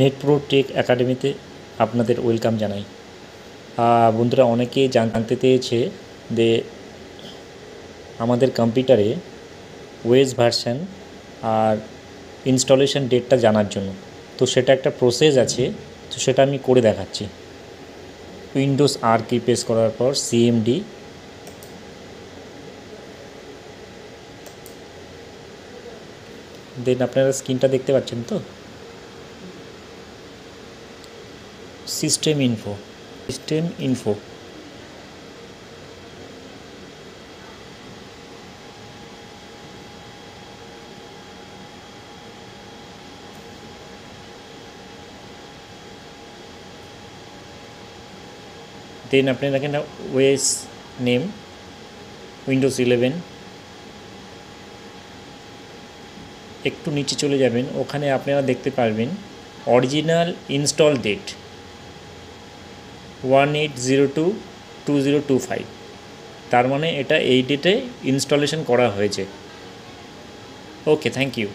Net pro take একাডেমিতে আপনাদের welcome জানাই। বন্ধুরা অনেকেই জানতে চেয়েছে যে আমাদের কম্পিউটারে ওএস ভার্সন আর ইনস্টলেশন ডেটটা জানার জন্য। তো সেটা একটা প্রসেস আছে, তো সেটা আমি করে দেখাচ্ছি। উইন্ডোজ আর কি প্রেস করার পর সিএমডি, দেন আপনারা স্ক্রিনটা দেখতে পাচ্ছেন তো, সিস্টেম ইনফো দেন আপনারা এখানে ওএস নেম উইন্ডোজ 11, একটু নিচে চলে যাবেন, ওখানে আপনারা দেখতে পারবেন অরিজিনাল ইনস্টল ডেট 1802-2025, তার মানে এটা এই ডেটে ইনস্টলেশন করা হয়েছে। ওকে, থ্যাংক ইউ।